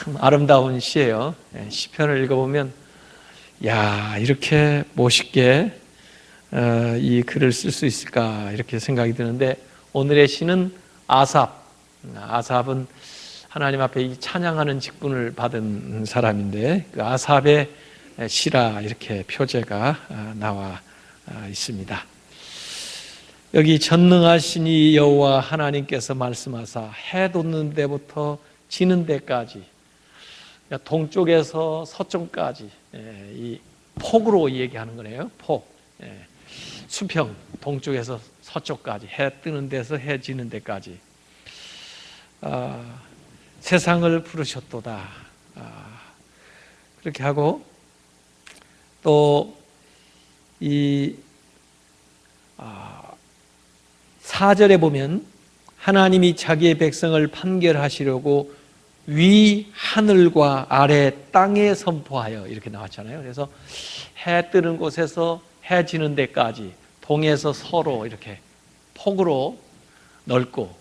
참 아름다운 시예요. 시편을 읽어보면 야, 이렇게 멋있게 이 글을 쓸 수 있을까 이렇게 생각이 드는데, 오늘의 시는 아삽은 하나님 앞에 이 찬양하는 직분을 받은 사람인데, 그 아삽의 시라 이렇게 표제가 나와 있습니다. 여기 전능하신 이 여호와 하나님께서 말씀하사 해 돋는 데부터 지는 데까지, 동쪽에서 서쪽까지 이 폭으로 얘기하는 거네요. 폭, 수평, 동쪽에서 서쪽까지, 해 뜨는 데서 해 지는 데까지 세상을 부르셨도다. 그렇게 하고 또 이 4절에 보면 하나님이 자기의 백성을 판결하시려고 위 하늘과 아래 땅에 선포하여 이렇게 나왔잖아요. 그래서 해 뜨는 곳에서 해 지는 데까지 동에서 서로 이렇게 폭으로 넓고,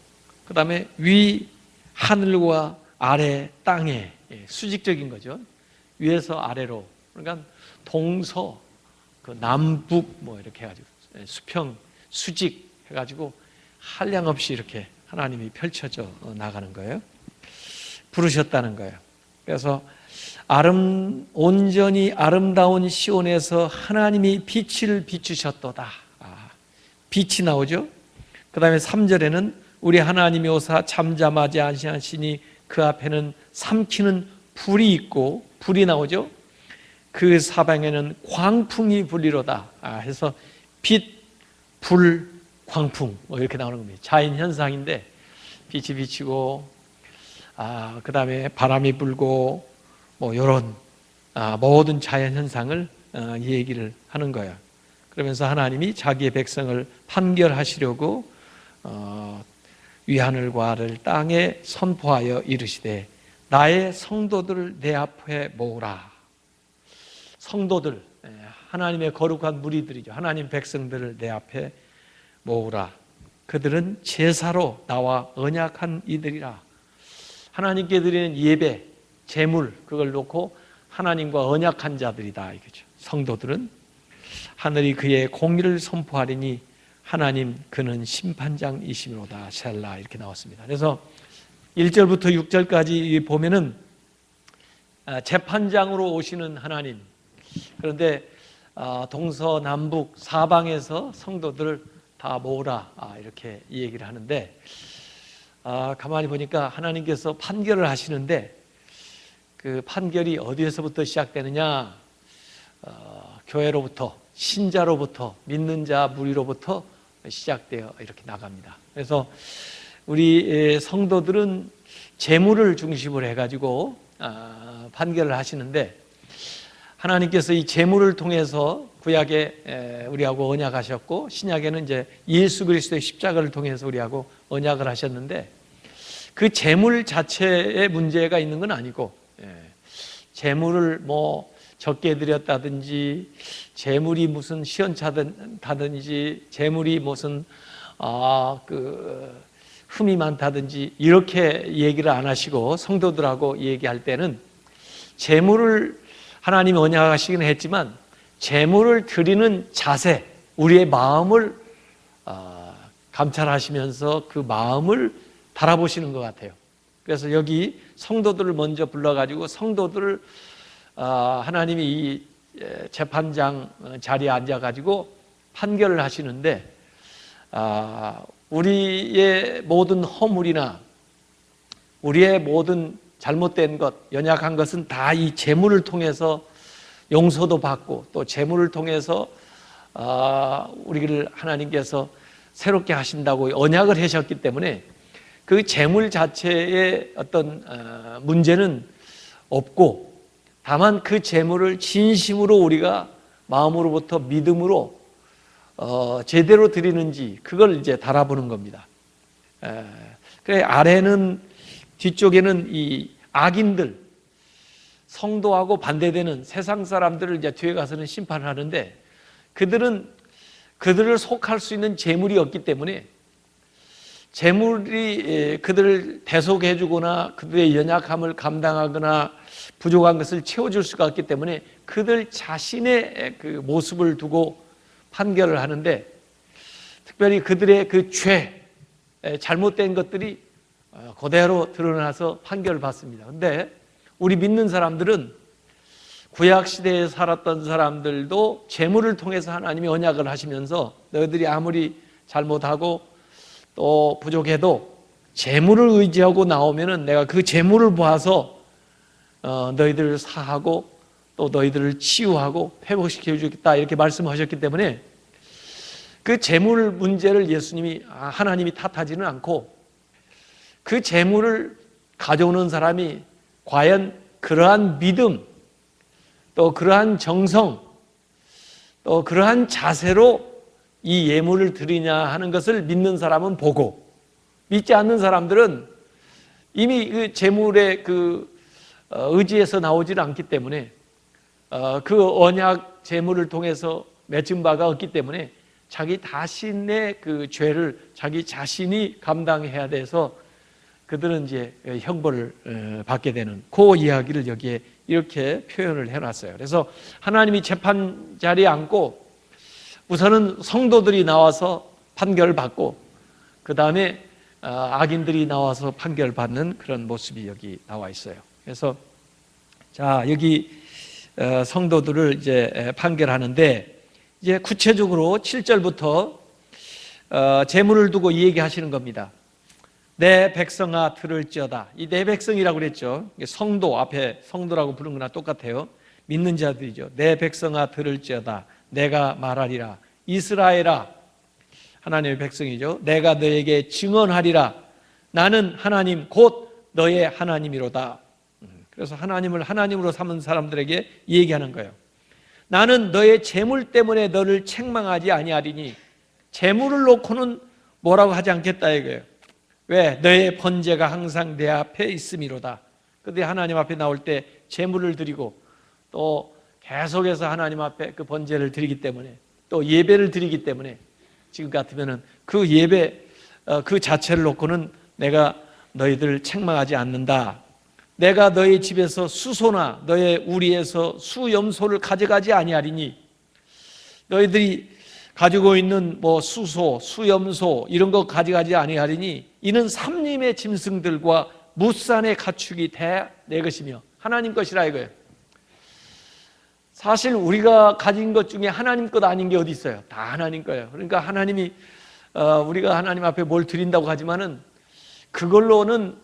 그 다음에 위 하늘과 아래 땅에, 수직적인 거죠. 위에서 아래로, 그러니까 동서, 그 남북 뭐 이렇게 해가지고 수평, 수직 해가지고 한량없이 이렇게 하나님이 펼쳐져 나가는 거예요. 부르셨다는 거예요. 그래서 온전히 아름다운 시온에서 하나님이 빛을 비추셨도다. 빛이 나오죠. 그 다음에 3절에는 우리 하나님이 오사 잠잠하지 아니하시니 그 앞에는 삼키는 불이 있고, 불이 나오죠. 그 사방에는 광풍이 불리로다 해서 빛, 불, 광풍 이렇게 나오는 겁니다. 자연 현상인데 빛이 비치고 그 다음에 바람이 불고 뭐 이런 모든 자연 현상을 얘기를 하는 거예요. 그러면서 하나님이 자기의 백성을 판결하시려고 위하늘과 아래를 땅에 선포하여 이르시되 나의 성도들을 내 앞에 모으라. 성도들, 하나님의 거룩한 무리들이죠. 하나님 백성들을 내 앞에 모으라. 그들은 제사로 나와 언약한 이들이라. 하나님께 드리는 예배, 제물, 그걸 놓고 하나님과 언약한 자들이다 이거죠. 성도들은 하늘이 그의 공의를 선포하리니 하나님 그는 심판장이시로다. 셀라 이렇게 나왔습니다. 그래서 1절부터 6절까지 보면은 재판장으로 오시는 하나님, 그런데 동서남북 사방에서 성도들을 다 모으라 이렇게 얘기를 하는데, 가만히 보니까 하나님께서 판결을 하시는데 그 판결이 어디에서부터 시작되느냐, 교회로부터, 신자로부터, 믿는 자 무리로부터 시작되어 이렇게 나갑니다. 그래서 우리 성도들은 재물을 중심으로 해가지고 판결을 하시는데, 하나님께서 이 재물을 통해서 구약에 우리하고 언약하셨고, 신약에는 이제 예수 그리스도의 십자가를 통해서 우리하고 언약을 하셨는데, 그 재물 자체에 문제가 있는 건 아니고, 재물을 뭐 적게 드렸다든지, 재물이 무슨 시원찮다든지, 재물이 무슨 흠이 많다든지 이렇게 얘기를 안 하시고, 성도들하고 얘기할 때는 재물을 하나님이 언약하시긴 했지만 재물을 드리는 자세, 우리의 마음을 감찰하시면서 그 마음을 바라보시는 것 같아요. 그래서 여기 성도들을 먼저 불러가지고 성도들을 하나님이 이 재판장 자리에 앉아가지고 판결을 하시는데, 우리의 모든 허물이나 우리의 모든 잘못된 것, 연약한 것은 다 이 재물을 통해서 용서도 받고, 또 재물을 통해서 우리를 하나님께서 새롭게 하신다고 언약을 하셨기 때문에 그 재물 자체의 어떤 문제는 없고, 다만 그 재물을 진심으로 우리가 마음으로부터 믿음으로 제대로 드리는지, 그걸 이제 달아보는 겁니다. 그래, 아래는, 뒤쪽에는 이 악인들, 성도하고 반대되는 세상 사람들을 이제 뒤에 가서는 심판을 하는데, 그들을 속할 수 있는 재물이 없기 때문에 재물이 그들을 대속해 주거나 그들의 연약함을 감당하거나 부족한 것을 채워줄 수가 없기 때문에 그들 자신의 그 모습을 두고 판결을 하는데, 특별히 그들의 그 죄, 잘못된 것들이 그대로 드러나서 판결을 받습니다. 그런데 우리 믿는 사람들은 구약 시대에 살았던 사람들도 재물을 통해서 하나님이 언약을 하시면서 너희들이 아무리 잘못하고 또 부족해도 재물을 의지하고 나오면은 내가 그 재물을 보아서 너희들을 사하고 또 너희들을 치유하고 회복시켜 주겠다, 이렇게 말씀하셨기 때문에 그 재물 문제를 예수님이 하나님이 탓하지는 않고, 그 재물을 가져오는 사람이 과연 그러한 믿음, 또 그러한 정성, 또 그러한 자세로 이 예물을 드리냐 하는 것을 믿는 사람은 보고, 믿지 않는 사람들은 이미 그 재물의 그 의지에서 나오지는 않기 때문에, 그 언약 재물을 통해서 맺은 바가 없기 때문에 자기 자신의 그 죄를 자기 자신이 감당해야 돼서 그들은 이제 형벌을 받게 되는 그 이야기를 여기에 이렇게 표현을 해놨어요. 그래서 하나님이 재판 자리에 앉고 우선은 성도들이 나와서 판결을 받고, 그 다음에 악인들이 나와서 판결을 받는 그런 모습이 여기 나와 있어요. 그래서 자, 여기 성도들을 이제 판결하는데, 이제 구체적으로 7절부터 재물을 두고 이 얘기하시는 겁니다. 내 백성아 들을지어다. 이 내 백성이라고 그랬죠. 성도, 앞에 성도라고 부르는 거나 똑같아요. 믿는 자들이죠. 내 백성아 들을지어다. 내가 말하리라. 이스라엘아, 하나님의 백성이죠. 내가 너에게 증언하리라. 나는 하나님 곧 너의 하나님이로다. 그래서 하나님을 하나님으로 삼은 사람들에게 얘기하는 거예요. 나는 너의 재물 때문에 너를 책망하지 아니하리니, 재물을 놓고는 뭐라고 하지 않겠다 이거예요. 왜? 너의 번제가 항상 내 앞에 있음이로다. 그런데 하나님 앞에 나올 때 재물을 드리고 또 계속해서 하나님 앞에 그 번제를 드리기 때문에, 또 예배를 드리기 때문에 지금 같으면은 그 예배 그 자체를 놓고는 내가 너희들을 책망하지 않는다. 내가 너희 집에서 수소나 너의 우리에서 수염소를 가져가지 아니하리니, 너희들이 가지고 있는 뭐 수소, 수염소 이런 거 가져가지 아니하리니 이는 삼림의 짐승들과 무산의 가축이 다 내 것이며 하나님 것이라 이거예요. 사실 우리가 가진 것 중에 하나님 것 아닌 게 어디 있어요? 다 하나님 거예요. 그러니까 하나님이 우리가 하나님 앞에 뭘 드린다고 하지만은 그걸로는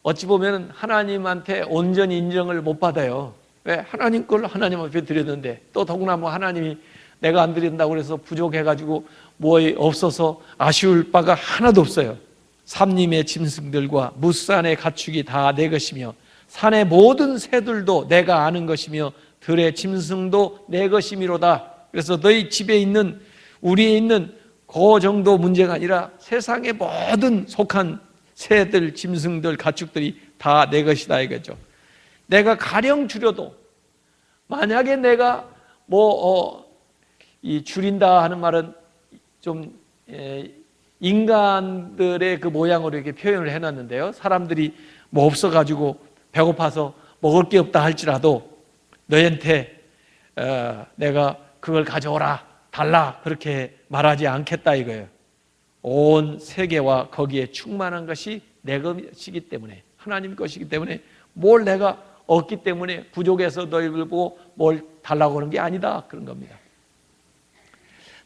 어찌 보면 하나님한테 온전히 인정을 못 받아요. 왜? 하나님 걸 하나님 앞에 드렸는데, 또 더구나 뭐 하나님이 내가 안 드린다고 그래서 부족해가지고 뭐 없어서 아쉬울 바가 하나도 없어요. 삼림의 짐승들과 무산의 가축이 다 내 것이며 산의 모든 새들도 내가 아는 것이며 들의 짐승도 내 것이미로다. 그래서 너희 집에 있는, 우리에 있는 그 정도 문제가 아니라 세상의 모든 속한 새들, 짐승들, 가축들이 다 내 것이다 이거죠. 내가 가령 줄여도, 만약에 내가 이 줄인다 하는 말은 좀 인간들의 그 모양으로 이렇게 표현을 해놨는데요. 사람들이 뭐 없어가지고 배고파서 먹을 게 없다 할지라도 너희한테 내가 그걸 가져오라, 달라, 그렇게 말하지 않겠다 이거예요. 온 세계와 거기에 충만한 것이 내 것이기 때문에, 하나님 것이기 때문에 뭘 내가 얻기 때문에 부족해서 너희들 보고 뭘 달라고 하는 게 아니다, 그런 겁니다.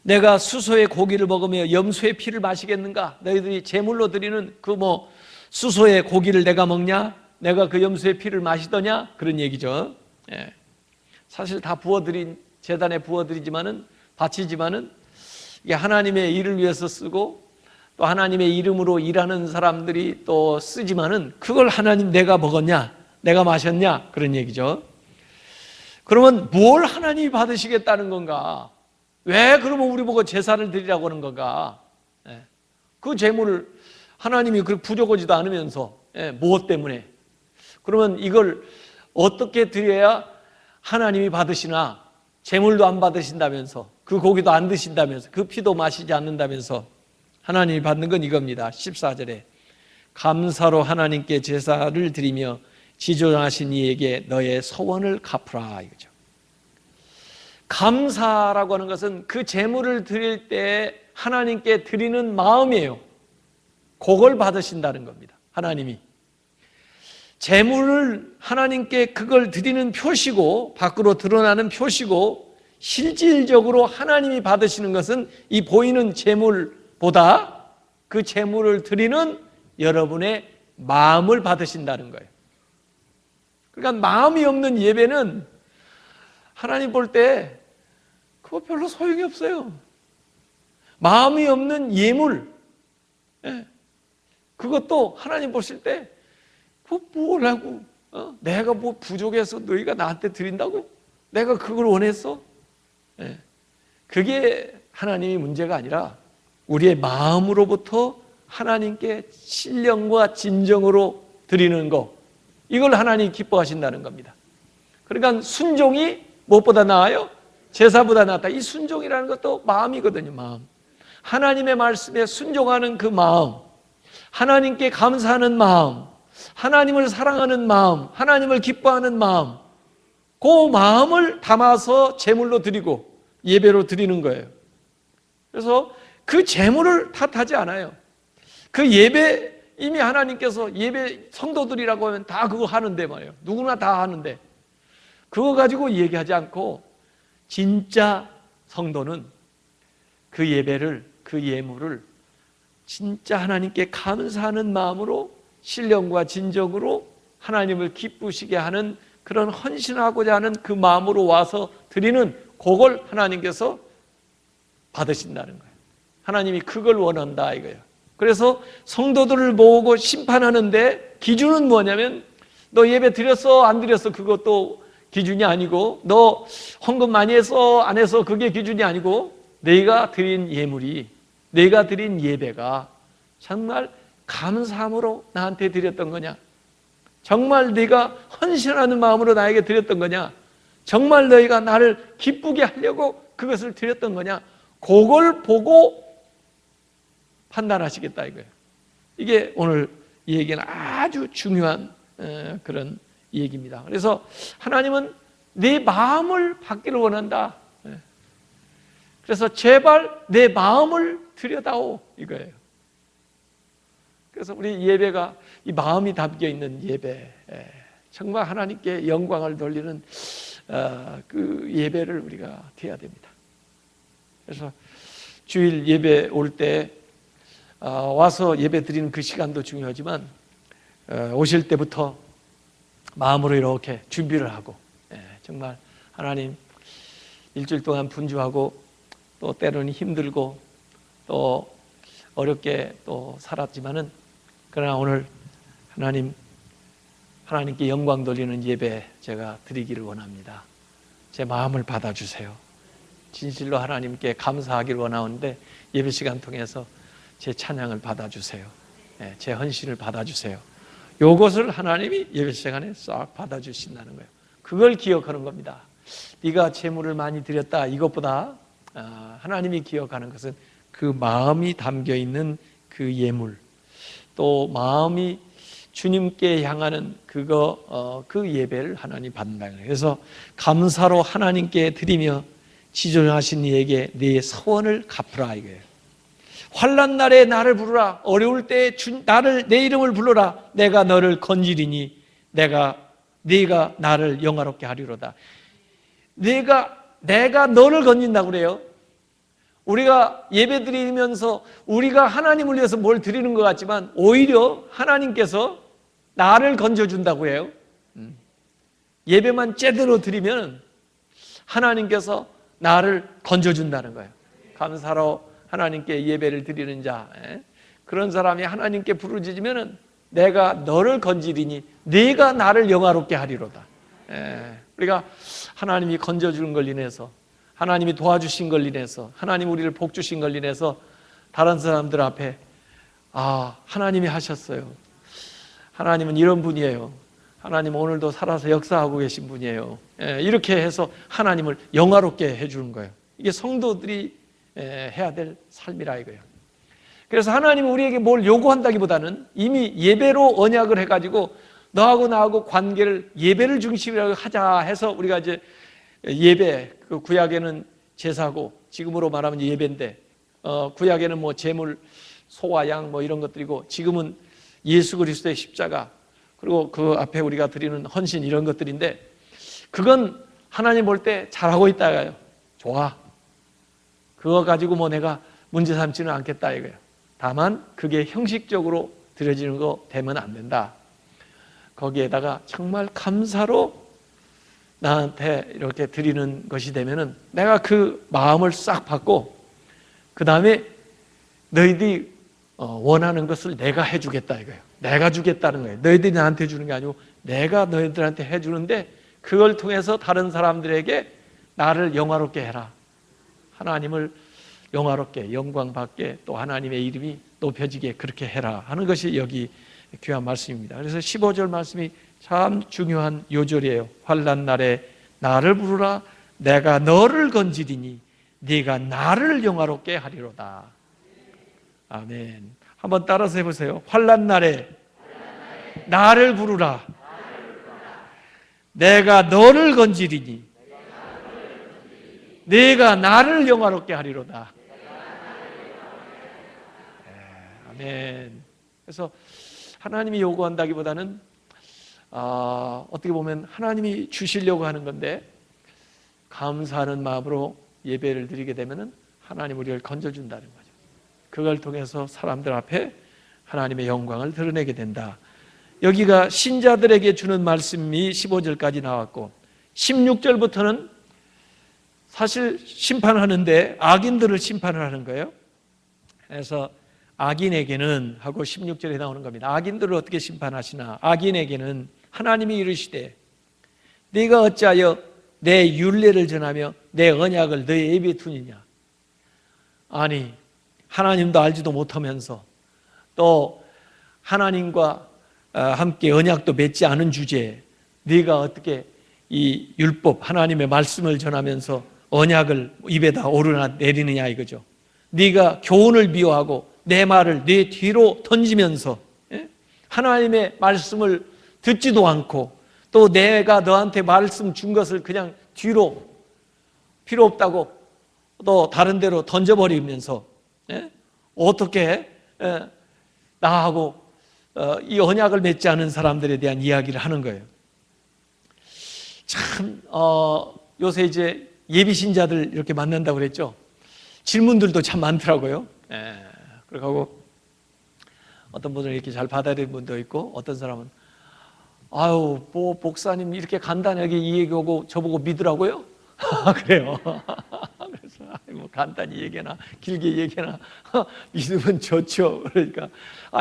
내가 수소의 고기를 먹으며 염소의 피를 마시겠는가? 너희들이 제물로 드리는 그 수소의 고기를 내가 먹냐? 내가 그 염소의 피를 마시더냐? 그런 얘기죠. 예. 사실 다 부어드린, 제단에 부어드리지만은, 바치지만은 이게 하나님의 일을 위해서 쓰고 또 하나님의 이름으로 일하는 사람들이 또 쓰지만은 그걸 하나님 내가 먹었냐? 내가 마셨냐? 그런 얘기죠. 그러면 뭘 하나님이 받으시겠다는 건가? 왜 그러면 우리 보고 제사를 드리라고 하는 건가? 그 재물을 하나님이 그렇게 부족하지도 않으면서 무엇 때문에? 그러면 이걸 어떻게 드려야 하나님이 받으시나? 재물도 안 받으신다면서, 그 고기도 안 드신다면서, 그 피도 마시지 않는다면서 하나님이 받는 건 이겁니다. 14절에 감사로 하나님께 제사를 드리며 지존하신 이에게 너의 서원을 갚으라 이거죠. 감사라고 하는 것은 그 제물을 드릴 때 하나님께 드리는 마음이에요. 그걸 받으신다는 겁니다. 하나님이 제물을 하나님께 그걸 드리는 표시고 밖으로 드러나는 표시고 실질적으로 하나님이 받으시는 것은 이 보이는 제물보다 그 제물을 드리는 여러분의 마음을 받으신다는 거예요. 그러니까 마음이 없는 예배는 하나님 볼 때 그거 별로 소용이 없어요. 마음이 없는 예물, 그것도 하나님 보실 때 뭘 하고 내가 뭐 부족해서 너희가 나한테 드린다고? 내가 그걸 원했어? 그게 하나님이 문제가 아니라 우리의 마음으로부터 하나님께 신령과 진정으로 드리는 거, 이걸 하나님이 기뻐하신다는 겁니다. 그러니까 순종이 무엇보다 나아요? 제사보다 낫다. 이 순종이라는 것도 마음이거든요. 마음. 하나님의 말씀에 순종하는 그 마음, 하나님께 감사하는 마음, 하나님을 사랑하는 마음, 하나님을 기뻐하는 마음, 그 마음을 담아서 제물로 드리고 예배로 드리는 거예요. 그래서 그 제물을 탓하지 않아요. 그 예배, 이미 하나님께서 예배 성도들이라고 하면 다 그거 하는데 말이에요. 누구나 다 하는데 그거 가지고 얘기하지 않고 진짜 성도는 그 예배를, 그 예물을 진짜 하나님께 감사하는 마음으로 신령과 진정으로 하나님을 기쁘시게 하는 그런 헌신하고자 하는 그 마음으로 와서 드리는 그걸 하나님께서 받으신다는 거예요. 하나님이 그걸 원한다 이거예요. 그래서 성도들을 모으고 심판하는데 기준은 뭐냐면 너 예배 드렸어 안 드렸어 그것도 기준이 아니고 너 헌금 많이 했어 안 했어 그게 기준이 아니고 너희가 드린 예물이, 너희가 드린 예배가 정말 감사함으로 나한테 드렸던 거냐, 정말 네가 헌신하는 마음으로 나에게 드렸던 거냐, 정말 너희가 나를 기쁘게 하려고 그것을 드렸던 거냐, 그걸 보고 판단하시겠다 이거예요. 이게 오늘 이 얘기는 아주 중요한 그런 얘기입니다. 그래서 하나님은 내 마음을 받기를 원한다. 그래서 제발 내 마음을 들여다오 이거예요. 그래서 우리 예배가 이 마음이 담겨 있는 예배, 정말 하나님께 영광을 돌리는 그 예배를 우리가 드려야 됩니다. 그래서 주일 예배 올 때 와서 예배 드리는 그 시간도 중요하지만 오실 때부터 마음으로 이렇게 준비를 하고 정말 하나님 일주일 동안 분주하고 또 때로는 힘들고 또 어렵게 또 살았지만은 그러나 오늘 하나님께 영광 돌리는 예배 제가 드리기를 원합니다. 제 마음을 받아주세요. 진실로 하나님께 감사하기를 원하는데 예배 시간 통해서 제 찬양을 받아주세요. 제 헌신을 받아주세요. 요것을 하나님이 예배 시간에 싹 받아주신다는 거예요. 그걸 기억하는 겁니다. 네가 재물을 많이 드렸다 이것보다 하나님이 기억하는 것은 그 마음이 담겨있는 그 예물, 또 마음이 주님께 향하는 그 예배를 하나님 받는다는 거예요. 그래서 감사로 하나님께 드리며 지존하신 이에게 네 서원을 갚으라 이거예요. 환난 날에 나를 부르라. 어려울 때 내 이름을 불러라. 내가 너를 건지리니 네가 나를 영화롭게 하리로다. 내가 너를 건진다고 그래요. 우리가 예배 드리면서 우리가 하나님을 위해서 뭘 드리는 것 같지만 오히려 하나님께서 나를 건져준다고 해요. 예배만 제대로 드리면 하나님께서 나를 건져준다는 거예요. 감사로 하나님께 예배를 드리는 자, 그런 사람이 하나님께 부르짖으면 내가 너를 건지리니 네가 나를 영화롭게 하리로다. 우리가 하나님이 건져주는 걸 인해서, 하나님이 도와주신 걸 인해서, 하나님 우리를 복 주신 걸 인해서 다른 사람들 앞에 하나님이 하셨어요. 하나님은 이런 분이에요. 하나님 오늘도 살아서 역사하고 계신 분이에요. 이렇게 해서 하나님을 영화롭게 해주는 거예요. 이게 성도들이 해야 될 삶이라 이거예요. 그래서 하나님은 우리에게 뭘 요구한다기보다는 이미 예배로 언약을 해가지고 너하고 나하고 관계를 예배를 중심으로 하자 해서 우리가 이제 예배, 그 구약에는 제사고 지금으로 말하면 예배인데 구약에는 뭐 제물, 소와 양 뭐 이런 것들이고 지금은 예수 그리스도의 십자가 그리고 그 앞에 우리가 드리는 헌신 이런 것들인데 그건 하나님 볼 때 잘하고 있다가요. 좋아. 그거 가지고 뭐 내가 문제 삼지는 않겠다 이거예요. 다만 그게 형식적으로 드려지는 거 되면 안 된다. 거기에다가 정말 감사로 나한테 이렇게 드리는 것이 되면은 내가 그 마음을 싹 받고 그 다음에 너희들이 원하는 것을 내가 해주겠다 이거예요. 내가 주겠다는 거예요. 너희들이 나한테 주는 게 아니고 내가 너희들한테 해주는데 그걸 통해서 다른 사람들에게 나를 영화롭게 해라. 하나님을 영화롭게 영광 받게 또 하나님의 이름이 높여지게 그렇게 해라 하는 것이 여기 귀한 말씀입니다. 그래서 15절 말씀이 참 중요한 요절이에요. 환난 날에 나를 부르라 내가 너를 건지리니 네가 나를 영화롭게 하리로다. 아멘. 한번 따라서 해보세요. 환난 날에 나를 부르라 내가 너를 건지리니 네가 나를 영화롭게 하리로다. 아멘. 그래서 하나님이 요구한다기보다는 어떻게 보면 하나님이 주시려고 하는 건데 감사하는 마음으로 예배를 드리게 되면 하나님 우리를 건져준다는 거죠. 그걸 통해서 사람들 앞에 하나님의 영광을 드러내게 된다. 여기가 신자들에게 주는 말씀이 15절까지 나왔고 16절부터는 사실 심판하는데 악인들을 심판을 하는 거예요. 그래서 악인에게는 하고 16절에 나오는 겁니다. 악인들을 어떻게 심판하시나? 악인에게는 하나님이 이르시되 네가 어찌하여 내 율례를 전하며 내 언약을 너의 입에 두느냐? 아니 하나님도 알지도 못하면서 또 하나님과 함께 언약도 맺지 않은 주제에 네가 어떻게 이 율법 하나님의 말씀을 전하면서 언약을 입에다 오르나 내리느냐 이거죠. 네가 교훈을 미워하고 내 말을 네 뒤로 던지면서 하나님의 말씀을 듣지도 않고 또 내가 너한테 말씀 준 것을 그냥 뒤로 필요 없다고 또 다른 데로 던져버리면서 어떻게 나하고 이 언약을 맺지 않은 사람들에 대한 이야기를 하는 거예요. 참 요새 이제 예비신자들 이렇게 만난다고 그랬죠. 질문들도 참 많더라고요. 그리고 어떤 분은 이렇게 잘 받아들이는 분도 있고 어떤 사람은 아유 뭐 목사님 이렇게 간단하게 이 얘기하고 저보고 믿으라고요? 그래요. 그래서 뭐 간단히 얘기나 길게 얘기나 믿으면 좋죠. 그러니까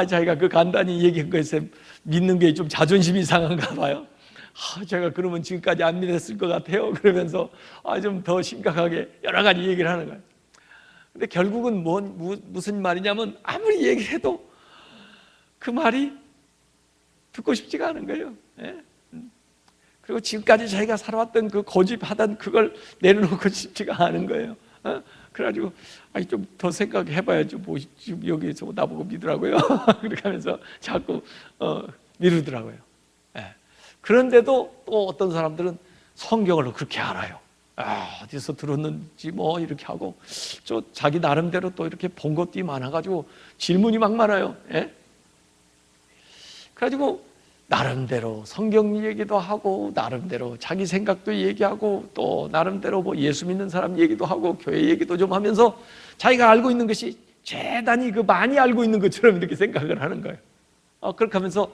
자기가 그 간단히 얘기한 것에 믿는 게 좀 자존심이 상한가 봐요. 제가 그러면 지금까지 안 믿었을 것 같아요. 그러면서 좀 더 심각하게 여러 가지 얘기를 하는 거예요. 근데 결국은 무슨 말이냐면 아무리 얘기해도 그 말이 듣고 싶지가 않은 거예요. 그리고 지금까지 자기가 살아왔던 그 고집하던 그걸 내려놓고 싶지가 않은 거예요. 그래가지고 좀 더 생각해봐야죠. 뭐 지금 여기서 나보고 믿으라고요. 그렇게 하면서 자꾸 미루더라고요. 그런데도 또 어떤 사람들은 성경을 그렇게 알아요. 어디서 들었는지 뭐 이렇게 하고 자기 나름대로 또 이렇게 본 것도 많아가지고 질문이 막 많아요. 그래가지고 나름대로 성경 얘기도 하고 나름대로 자기 생각도 얘기하고 또 나름대로 뭐 예수 믿는 사람 얘기도 하고 교회 얘기도 좀 하면서 자기가 알고 있는 것이 대단히 많이 알고 있는 것처럼 이렇게 생각을 하는 거예요. 그렇게 하면서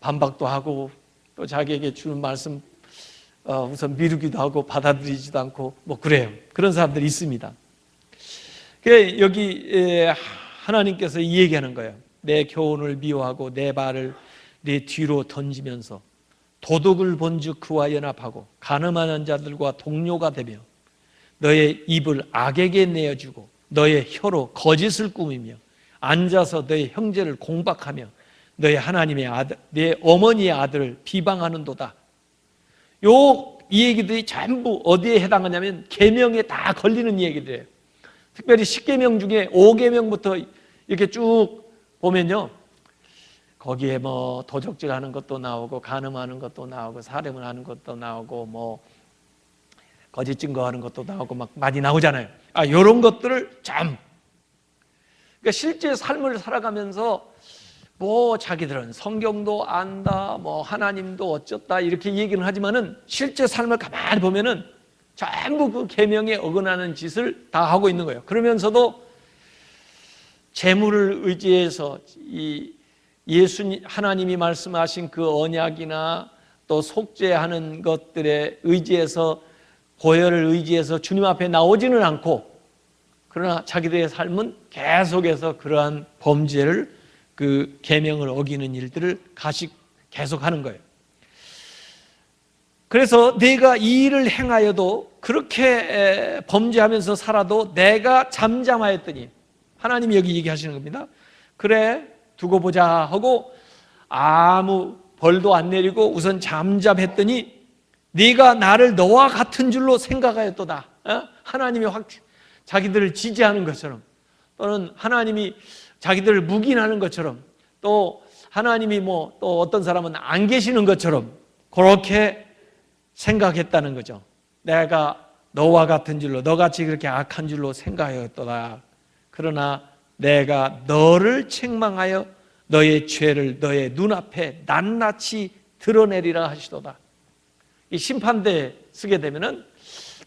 반박도 하고 또 자기에게 주는 말씀 우선 미루기도 하고 받아들이지도 않고 뭐 그래요. 그런 사람들이 있습니다. 여기 하나님께서 이 얘기하는 거예요. 내 교훈을 미워하고 내 말을 내 뒤로 던지면서 도둑을 본즉 그와 연합하고 간음하는 자들과 동료가 되며 너의 입을 악에게 내어주고 너의 혀로 거짓을 꾸미며 앉아서 너의 형제를 공박하며 너의 하나님의 아들, 내 어머니의 아들을 비방하는도다. 이 얘기들이 전부 어디에 해당하냐면 계명에 다 걸리는 얘기들이에요. 특별히 10계명 중에 5계명부터 이렇게 쭉 보면요, 거기에 뭐 도적질하는 것도 나오고 간음하는 것도 나오고 살인을 하는 것도 나오고 뭐 거짓 증거하는 것도 나오고 막 많이 나오잖아요. 이런 것들을 그러니까 실제 삶을 살아가면서 뭐 자기들은 성경도 안다, 뭐 하나님도 어쩌다 이렇게 얘기는 하지만은 실제 삶을 가만히 보면은 전부 그 계명에 어긋나는 짓을 다 하고 있는 거예요. 그러면서도 재물을 의지해서 이 하나님이 말씀하신 그 언약이나 또 속죄하는 것들에 의지해서, 보혈을 의지해서 주님 앞에 나오지는 않고, 그러나 자기들의 삶은 계속해서 그러한 범죄를, 그 계명을 어기는 일들을 계속하는 거예요. 그래서 내가 이 일을 행하여도, 그렇게 범죄하면서 살아도 내가 잠잠하였더니, 하나님이 여기 얘기하시는 겁니다. 그래 두고 보자 하고 아무 벌도 안 내리고 우선 잠잠했더니 네가 나를 너와 같은 줄로 생각하였도다. 하나님이 자기들을 지지하는 것처럼, 또는 하나님이 자기들을 묵인하는 것처럼, 또 하나님이 또 어떤 사람은 안 계시는 것처럼 그렇게 생각했다는 거죠. 내가 너와 같은 줄로, 너같이 그렇게 악한 줄로 생각하였도다. 그러나 내가 너를 책망하여 너의 죄를 너의 눈앞에 낱낱이 드러내리라 하시도다. 이 심판대에 쓰게 되면은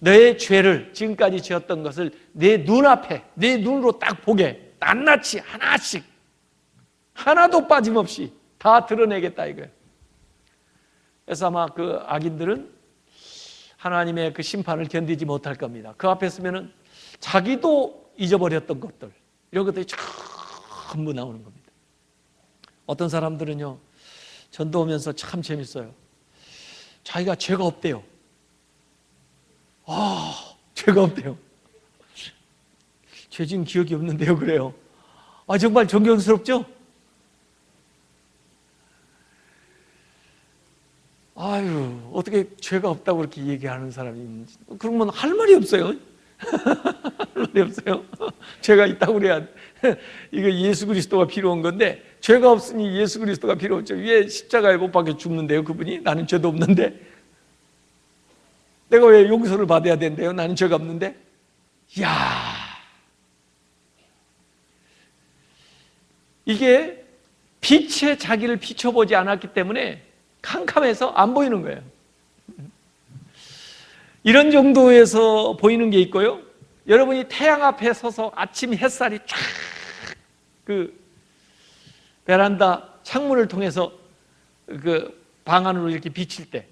너의 죄를, 지금까지 지었던 것을 내 눈앞에, 내 눈으로 딱 보게 낱낱이 하나씩, 하나도 빠짐없이 다 드러내겠다 이거예요. 그래서 아마 그 악인들은 하나님의 그 심판을 견디지 못할 겁니다. 그 앞에 서면은 자기도 잊어버렸던 것들, 이런 것들이 전부 나오는 겁니다. 어떤 사람들은요, 전도 오면서 참 재밌어요. 자기가 죄가 없대요. 죄가 없대요. 죄 지은 기억이 없는데요, 그래요. 정말 존경스럽죠? 어떻게 죄가 없다고 그렇게 얘기하는 사람이 있는지. 그러면 할 말이 없어요. 할 말이 없어요. 죄가 있다고 그래야 이거 예수 그리스도가 필요한 건데, 죄가 없으니 예수 그리스도가 필요 없죠. 왜 십자가에 못 박혀 죽는데요, 그분이? 나는 죄도 없는데. 내가 왜 용서를 받아야 된대요? 나는 죄가 없는데. 이게 빛에 자기를 비춰보지 않았기 때문에 캄캄해서 안 보이는 거예요. 이런 정도에서 보이는 게 있고요. 여러분이 태양 앞에 서서 아침 햇살이 쫙 그 베란다 창문을 통해서 그 방 안으로 이렇게 비칠 때,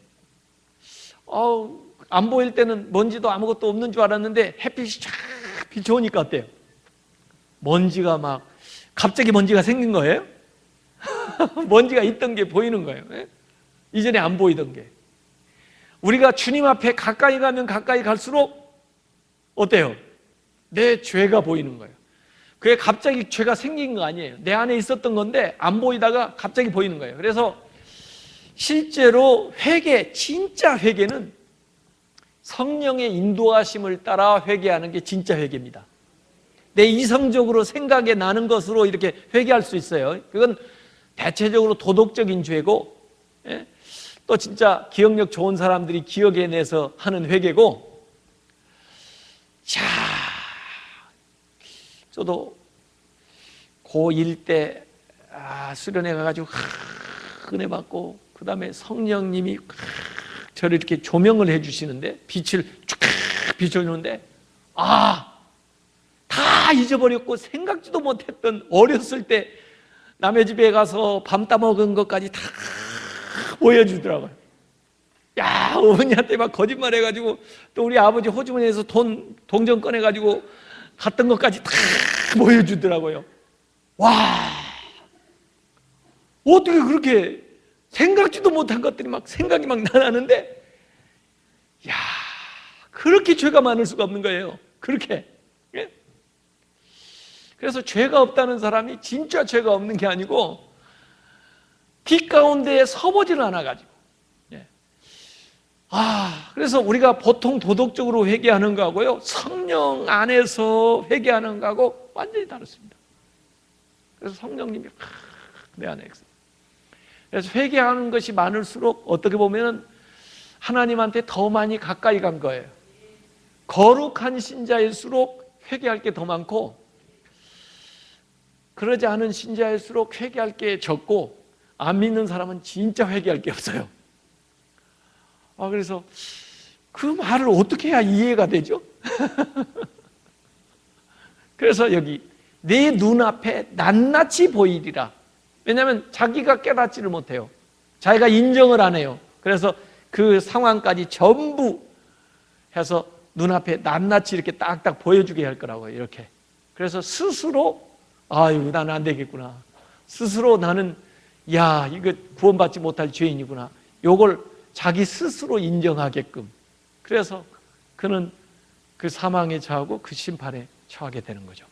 안 보일 때는 먼지도 아무것도 없는 줄 알았는데 햇빛이 쫙 비춰오니까 어때요? 먼지가 막 갑자기 먼지가 생긴 거예요. 먼지가 있던 게 보이는 거예요. 이전에 안 보이던 게. 우리가 주님 앞에 가까이 가면 가까이 갈수록 어때요? 내 죄가 보이는 거예요. 그게 갑자기 죄가 생긴 거 아니에요. 내 안에 있었던 건데 안 보이다가 갑자기 보이는 거예요. 그래서 실제로 회개, 진짜 회개는 성령의 인도하심을 따라 회개하는 게 진짜 회개입니다. 내 이성적으로 생각에 나는 것으로 이렇게 회개할 수 있어요. 그건 대체적으로 도덕적인 죄고, 또 진짜 기억력 좋은 사람들이 기억해내서 하는 회개고. 자, 저도 고1 때 수련회 가가지고 은혜 받고, 그 다음에 성령님이 저를 이렇게 조명을 해주시는데, 빛을 쫙 비춰주는데, 다 잊어버렸고 생각지도 못했던 어렸을 때 남의 집에 가서 밤 따먹은 것까지 다 보여주더라고요. 어머니한테 막 거짓말 해가지고, 또 우리 아버지 호주머니에서 동전 꺼내가지고 갔던 것까지 다 보여주더라고요. 어떻게 그렇게 생각지도 못한 것들이 막 생각이 막 나는데, 그렇게 죄가 많을 수가 없는 거예요. 그렇게. 그래서 죄가 없다는 사람이 진짜 죄가 없는 게 아니고, 빛 가운데에 서보지를 않아가지고. 그래서 우리가 보통 도덕적으로 회개하는 거하고요, 성령 안에서 회개하는 거하고 완전히 다릅니다. 그래서 성령님이 내 안에 있어요. 그래서 회개하는 것이 많을수록 어떻게 보면 하나님한테 더 많이 가까이 간 거예요. 거룩한 신자일수록 회개할 게 더 많고, 그러지 않은 신자일수록 회개할 게 적고, 안 믿는 사람은 진짜 회개할 게 없어요. 그래서 그 말을 어떻게 해야 이해가 되죠? 그래서 여기 내 눈앞에 낱낱이 보이리라. 왜냐하면 자기가 깨닫지를 못해요. 자기가 인정을 안 해요. 그래서 그 상황까지 전부 해서 눈앞에 낱낱이 이렇게 딱딱 보여주게 할 거라고요. 이렇게. 그래서 스스로 아유 나는 안 되겠구나. 스스로 나는 이거 구원받지 못할 죄인이구나. 요걸 자기 스스로 인정하게끔. 그래서 그는 그 사망에 처하고 그 심판에 처하게 되는 거죠.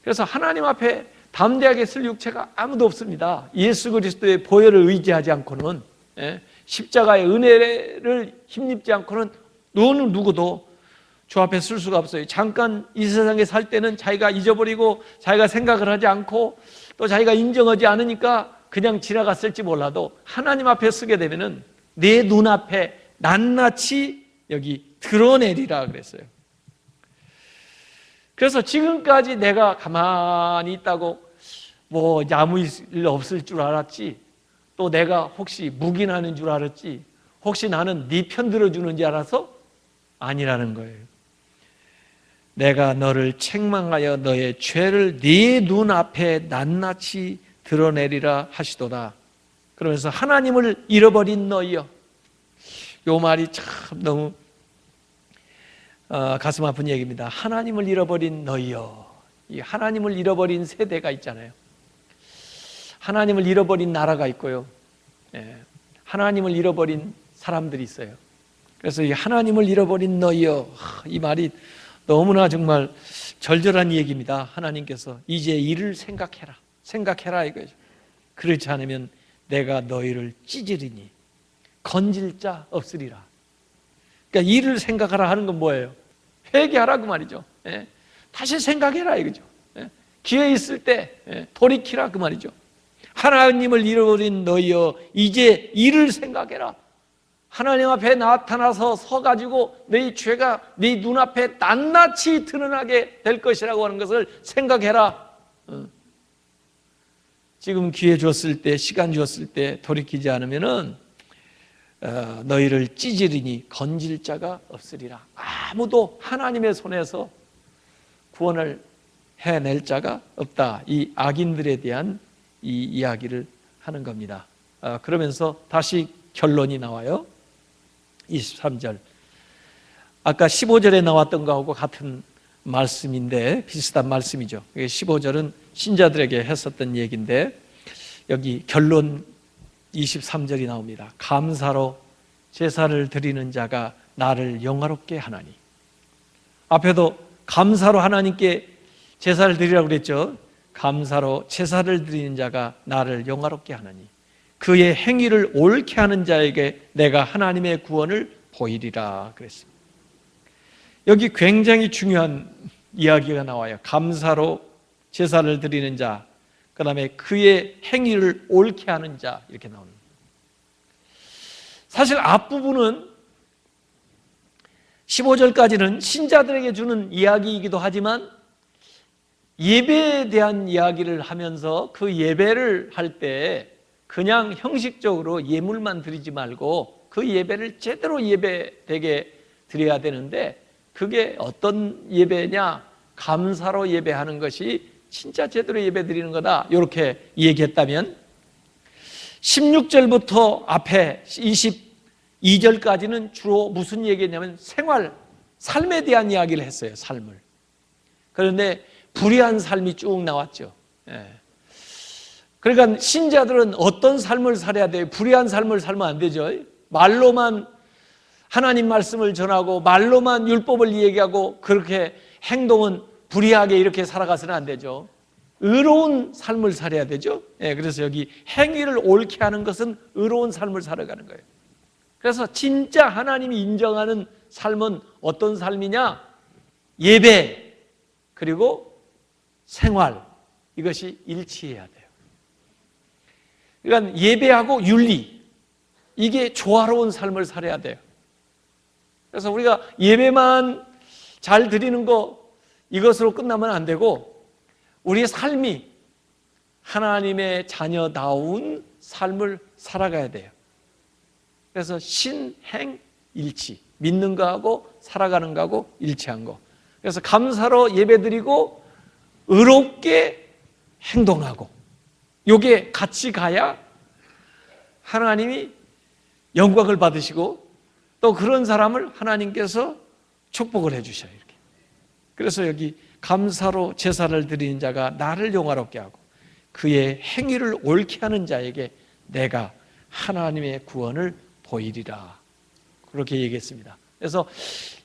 그래서 하나님 앞에 담대하게 쓸 육체가 아무도 없습니다. 예수 그리스도의 보혈을 의지하지 않고는, 십자가의 은혜를 힘입지 않고는 너는 누구도 주 앞에 쓸 수가 없어요. 잠깐 이 세상에 살 때는 자기가 잊어버리고 자기가 생각을 하지 않고 또 자기가 인정하지 않으니까 그냥 지나갔을지 몰라도 하나님 앞에 쓰게 되면은 내 눈앞에 낱낱이 여기 드러내리라 그랬어요. 그래서 지금까지 내가 가만히 있다고 아무 일 없을 줄 알았지, 또 내가 혹시 묵인하는 줄 알았지, 혹시 나는 네 편 들어주는 줄 알아서 아니라는 거예요. 내가 너를 책망하여 너의 죄를 네 눈앞에 낱낱이 드러내리라 하시도다. 그러면서 하나님을 잃어버린 너희여. 요 말이 참 너무 가슴 아픈 얘기입니다. 하나님을 잃어버린 너희여. 이 하나님을 잃어버린 세대가 있잖아요. 하나님을 잃어버린 나라가 있고요. 하나님을 잃어버린 사람들이 있어요. 그래서 이 하나님을 잃어버린 너희여, 이 말이 너무나 정말 절절한 얘기입니다. 하나님께서 이제 이를 생각해라 이거죠. 그렇지 않으면 내가 너희를 찢으리니 건질 자 없으리라. 그러니까 이를 생각하라 하는 건 뭐예요? 회개하라 그 말이죠. 다시 생각해라 이거죠. 기회 있을 때 돌이키라 그 말이죠. 하나님을 잃어버린 너희여, 이제 이를 생각해라. 하나님 앞에 나타나서 서가지고 너희 죄가 네 눈앞에 낱낱이 드러나게 될 것이라고 하는 것을 생각해라. 지금 기회 줬을 때, 시간 줬을 때 돌이키지 않으면은 너희를 찢으리니 건질 자가 없으리라. 아무도 하나님의 손에서 구원을 해낼 자가 없다. 이 악인들에 대한 이 이야기를 하는 겁니다. 그러면서 다시 결론이 나와요. 23절. 아까 15절에 나왔던 거하고 같은 말씀인데 비슷한 말씀이죠. 15절은 신자들에게 했었던 얘기인데 여기 결론 23절이 나옵니다. 감사로 제사를 드리는 자가 나를 영화롭게 하나니. 앞에도 감사로 하나님께 제사를 드리라고 그랬죠. 감사로 제사를 드리는 자가 나를 영화롭게 하나니 그의 행위를 옳게 하는 자에게 내가 하나님의 구원을 보이리라 그랬습니다. 여기 굉장히 중요한 이야기가 나와요. 감사로 제사를 드리는 자, 그 다음에 그의 행위를 옳게 하는 자, 이렇게 나옵니다. 사실 앞부분은 15절까지는 신자들에게 주는 이야기이기도 하지만 예배에 대한 이야기를 하면서 그 예배를 할 때 그냥 형식적으로 예물만 드리지 말고 그 예배를 제대로 예배되게 드려야 되는데 그게 어떤 예배냐? 감사로 예배하는 것이 진짜 제대로 예배 드리는 거다. 이렇게 얘기했다면 16절부터 앞에 22절까지는 주로 무슨 얘기냐면 생활, 삶에 대한 이야기를 했어요. 삶을. 그런데 불의한 삶이 쭉 나왔죠. 그러니까 신자들은 어떤 삶을 살아야 돼요? 불의한 삶을 살면 안 되죠. 말로만 하나님 말씀을 전하고 말로만 율법을 얘기하고 그렇게 행동은 불의하게 이렇게 살아가서는 안 되죠. 의로운 삶을 살아야 되죠. 그래서 여기 행위를 옳게 하는 것은 의로운 삶을 살아가는 거예요. 그래서 진짜 하나님이 인정하는 삶은 어떤 삶이냐? 예배, 그리고 생활, 이것이 일치해야 돼요. 그러니까 예배하고 윤리, 이게 조화로운 삶을 살아야 돼요. 그래서 우리가 예배만 잘 드리는 거, 이것으로 끝나면 안 되고 우리의 삶이 하나님의 자녀다운 삶을 살아가야 돼요. 그래서 신행일치, 믿는 거하고 살아가는 거하고 일치한 거. 그래서 감사로 예배드리고 의롭게 행동하고, 이게 같이 가야 하나님이 영광을 받으시고 또 그런 사람을 하나님께서 축복을 해주셔요. 이렇게. 그래서 여기 감사로 제사를 드리는 자가 나를 영화롭게 하고 그의 행위를 옳게 하는 자에게 내가 하나님의 구원을 보이리라, 그렇게 얘기했습니다. 그래서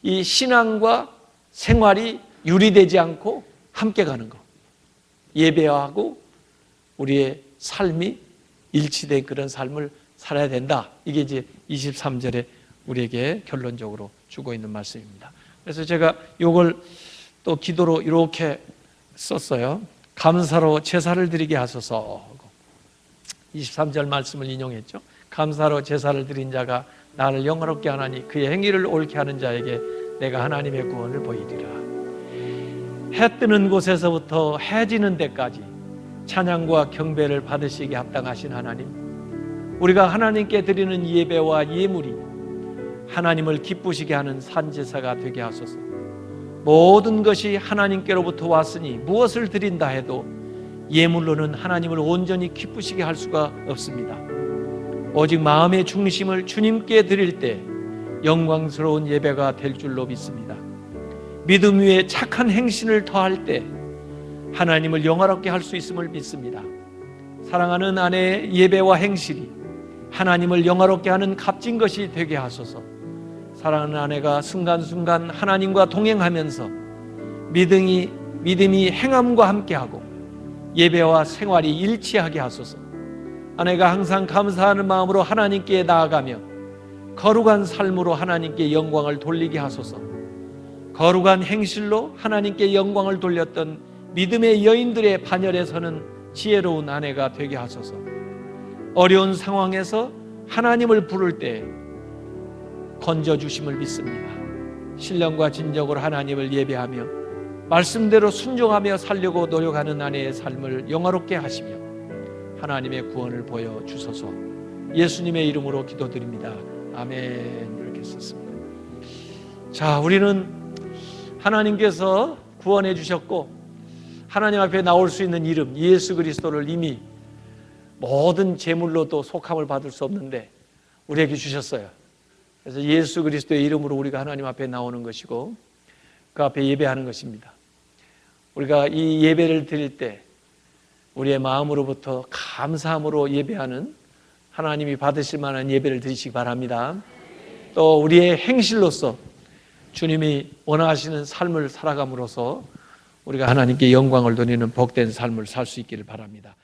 이 신앙과 생활이 유리되지 않고 함께 가는 것, 예배하고 우리의 삶이 일치된 그런 삶을 살아야 된다. 이게 이제 23절에 우리에게 결론적으로 주고 있는 말씀입니다. 그래서 제가 이걸 또 기도로 이렇게 썼어요. 감사로 제사를 드리게 하소서. 23절 말씀을 인용했죠. 감사로 제사를 드린 자가 나를 영화롭게 하나니 그의 행위를 옳게 하는 자에게 내가 하나님의 구원을 보이리라. 해 뜨는 곳에서부터 해 지는 데까지 찬양과 경배를 받으시기에 합당하신 하나님, 우리가 하나님께 드리는 예배와 예물이 하나님을 기쁘시게 하는 산제사가 되게 하소서. 모든 것이 하나님께로부터 왔으니 무엇을 드린다 해도 예물로는 하나님을 온전히 기쁘시게 할 수가 없습니다. 오직 마음의 중심을 주님께 드릴 때 영광스러운 예배가 될 줄로 믿습니다. 믿음 위에 착한 행실을 더할 때 하나님을 영화롭게 할 수 있음을 믿습니다. 사랑하는 아내의 예배와 행실이 하나님을 영화롭게 하는 값진 것이 되게 하소서. 사랑하는 아내가 순간순간 하나님과 동행하면서 믿음이 행함과 함께하고 예배와 생활이 일치하게 하소서. 아내가 항상 감사하는 마음으로 하나님께 나아가며 거룩한 삶으로 하나님께 영광을 돌리게 하소서. 거룩한 행실로 하나님께 영광을 돌렸던 믿음의 여인들의 반열에 서는 지혜로운 아내가 되게 하소서. 어려운 상황에서 하나님을 부를 때 건져주심을 믿습니다. 신령과 진정으로 하나님을 예배하며 말씀대로 순종하며 살려고 노력하는 아내의 삶을 영화롭게 하시며 하나님의 구원을 보여주소서. 예수님의 이름으로 기도드립니다. 아멘. 이렇게 썼습니다. 자, 우리는 하나님께서 구원해 주셨고 하나님 앞에 나올 수 있는 이름 예수 그리스도를 이미 모든 제물로도 속함을 받을 수 없는데 우리에게 주셨어요. 그래서 예수 그리스도의 이름으로 우리가 하나님 앞에 나오는 것이고 그 앞에 예배하는 것입니다. 우리가 이 예배를 드릴 때 우리의 마음으로부터 감사함으로 예배하는, 하나님이 받으실 만한 예배를 드리시기 바랍니다. 또 우리의 행실로서 주님이 원하시는 삶을 살아감으로써 우리가 하나님께 영광을 돌리는 복된 삶을 살 수 있기를 바랍니다.